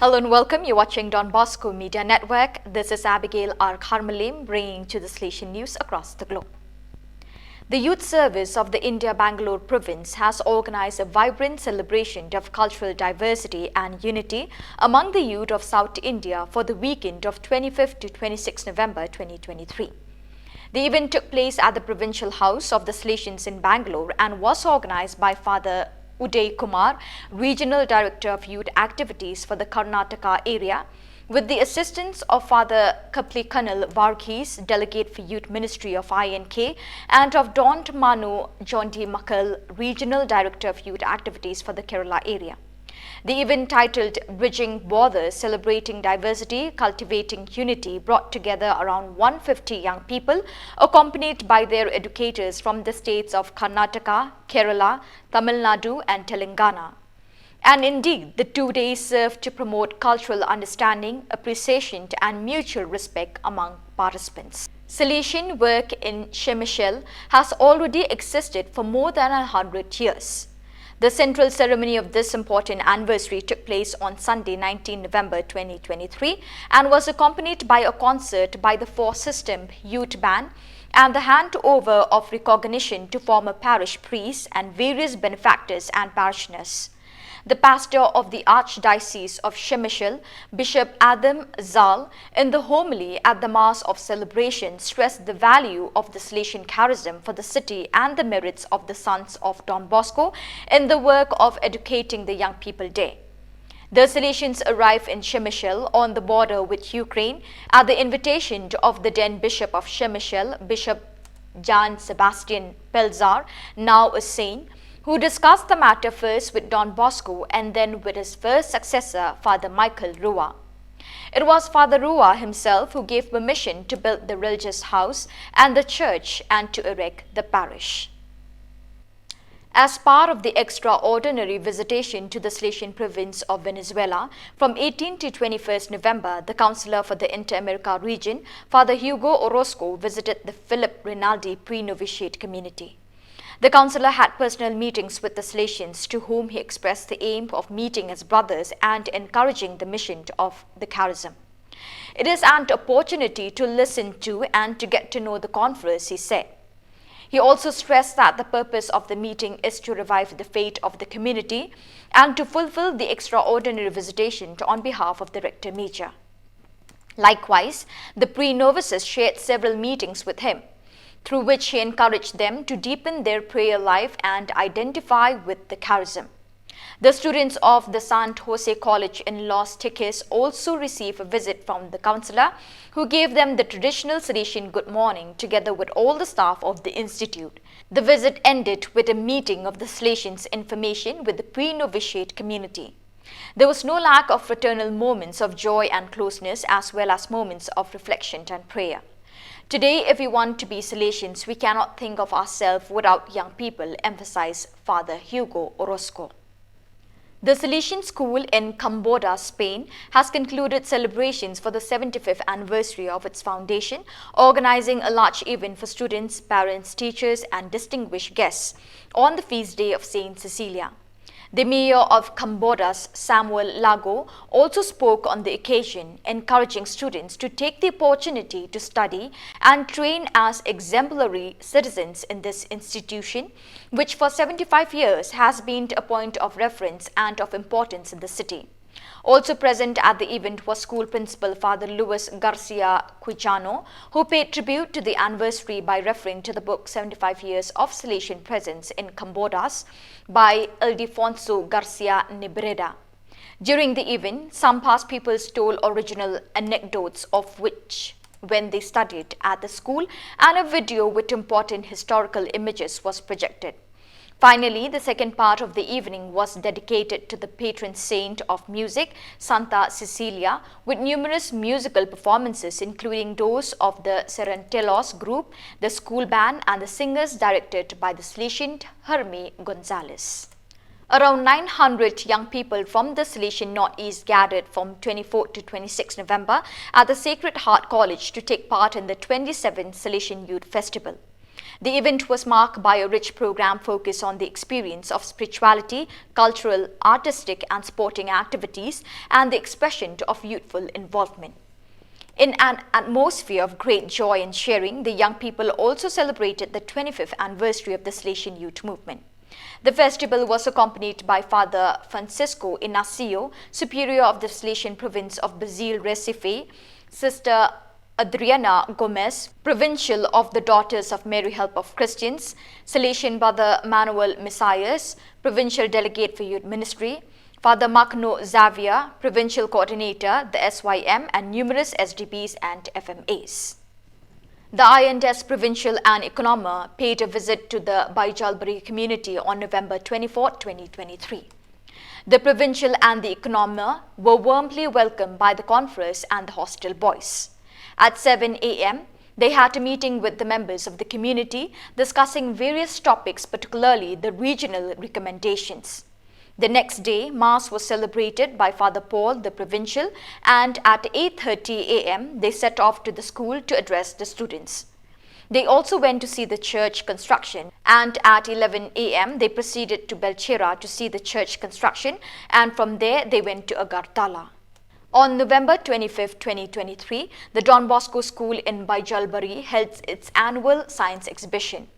Hello and welcome. You're watching Don Bosco Media Network. This is Abigail R. Carmelim bringing to the Salesian news across the globe. The Youth Service of the India Bangalore province has organized a vibrant celebration of cultural diversity and unity among the youth of South India for the weekend of 25th to 26 November 2023. The event took place at the Provincial House of the Salesians in Bangalore and was organized by Father Uday Kumar, Regional Director of Youth Activities for the Karnataka area, with the assistance of Father Kapli Kanal Varghese, Delegate for Youth Ministry of INK, and of Don Manu Jondi Makal, Regional Director of Youth Activities for the Kerala area. The event titled Bridging Borders, Celebrating Diversity, Cultivating Unity brought together around 150 young people accompanied by their educators from the states of Karnataka, Kerala, Tamil Nadu and Telangana. And indeed, the 2 days served to promote cultural understanding, appreciation and mutual respect among participants. Salesian work in Shemishel has already existed for more than 100 years. The central ceremony of this important anniversary took place on Sunday, 19 November 2023 and was accompanied by a concert by the Four System Youth Band and the handover of recognition to former parish priests and various benefactors and parishioners. The pastor of the Archdiocese of Shemishel, Bishop Adam Zal, in the homily at the Mass of Celebration stressed the value of the Salesian charism for the city and the merits of the sons of Don Bosco in the work of educating the young people there. The Salesians arrived in Shemishel on the border with Ukraine at the invitation of the then Bishop of Shemishel, Bishop Jan Sebastian Pelzar, now a saint, who discussed the matter first with Don Bosco and then with his first successor, Father Michael Rua. It was Father Rua himself who gave permission to build the religious house and the church and to erect the parish. As part of the extraordinary visitation to the Salesian province of Venezuela from 18 to 21st November, the Councillor for the Inter-America region, Father Hugo Orozco, visited the Philip Rinaldi pre-novitiate community. The councillor had personal meetings with the Salesians, to whom he expressed the aim of meeting as brothers and encouraging the mission of the charism. It is an opportunity to listen to and to get to know the conference, he said. He also stressed that the purpose of the meeting is to revive the faith of the community and to fulfill the extraordinary visitation on behalf of the Rector Major. Likewise, the pre-novices shared several meetings with him, through which he encouraged them to deepen their prayer life and identify with the charism. The students of the San Jose College in Los Teques also received a visit from the councillor, who gave them the traditional Salesian good morning together with all the staff of the institute. The visit ended with a meeting of the Salesians information with the pre-novitiate community. There was no lack of fraternal moments of joy and closeness, as well as moments of reflection and prayer. Today, if we want to be Salesians, we cannot think of ourselves without young people, emphasized Father Hugo Orozco. The Salesian School in Camboda, Spain, has concluded celebrations for the 75th anniversary of its foundation, organizing a large event for students, parents, teachers, and distinguished guests on the feast day of Saint Cecilia. The mayor of Cambodia, Samuel Lago, also spoke on the occasion, encouraging students to take the opportunity to study and train as exemplary citizens in this institution, which for 75 years has been a point of reference and of importance in the city. Also present at the event was school principal Father Luis Garcia Quijano, who paid tribute to the anniversary by referring to the book 75 Years of Salesian Presence in Cambodia by Ildefonso Garcia Nebreda. During the event, some past pupils told original anecdotes of which when they studied at the school, and a video with important historical images was projected. Finally, the second part of the evening was dedicated to the patron saint of music, Santa Cecilia, with numerous musical performances including those of the Serentelos group, the school band and the singers directed by the Salesian Hermie Gonzalez. Around 900 young people from the Salesian Northeast gathered from 24 to 26 November at the Sacred Heart College to take part in the 27th Salesian Youth Festival. The event was marked by a rich program focused on the experience of spirituality, cultural, artistic and sporting activities, and the expression of youthful involvement. In an atmosphere of great joy and sharing, the young people also celebrated the 25th anniversary of the Salesian Youth Movement. The festival was accompanied by Father Francisco Inacio, Superior of the Salesian Province of Brazil Recife, Sister Adriana Gomez, Provincial of the Daughters of Mary Help of Christians, Salesian Brother Manuel Messias, Provincial Delegate for Youth Ministry, Father Magno Xavier, Provincial Coordinator, the SYM, and numerous SDPs and FMAs. The INDES Provincial and Economer paid a visit to the Baijalbari community on November 24, 2023. The Provincial and the Economer were warmly welcomed by the conference and the hostel boys. At 7 a.m., they had a meeting with the members of the community discussing various topics, particularly the regional recommendations. The next day, Mass was celebrated by Father Paul, the Provincial, and at 8:30 a.m., they set off to the school to address the students. They also went to see the church construction, and at 11 a.m., they proceeded to Belchera to see the church construction, and from there, they went to Agartala. On November 25, 2023, the Don Bosco School in Baijalbari held its annual science exhibition.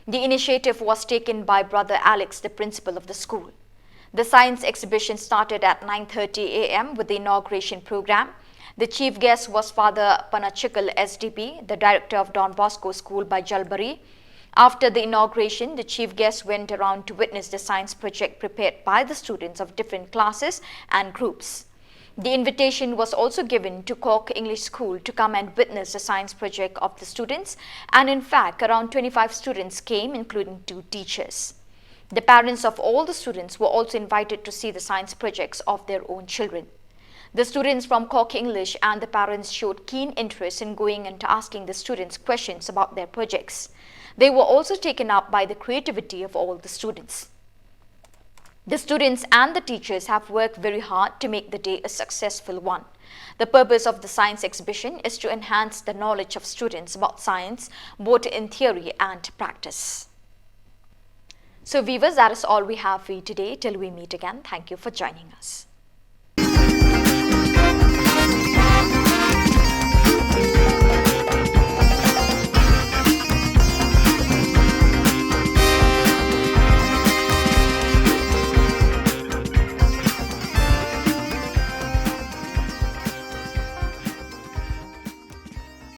The initiative was taken by Brother Alex, the principal of the school. The science exhibition started at 9:30 a.m. with the inauguration program. The chief guest was Father Panachikal SDP, the director of Don Bosco School Baijalbari. After the inauguration, the chief guest went around to witness the science project prepared by the students of different classes and groups. The invitation was also given to Cork English School to come and witness the science project of the students, and in fact, around 25 students came, including 2 teachers. The parents of all the students were also invited to see the science projects of their own children. The students from Cork English and the parents showed keen interest in going and asking the students questions about their projects. They were also taken up by the creativity of all the students. The students and the teachers have worked very hard to make the day a successful one. The purpose of the science exhibition is to enhance the knowledge of students about science, both in theory and practice. So viewers, that is all we have for you today. Till we meet again, thank you for joining us.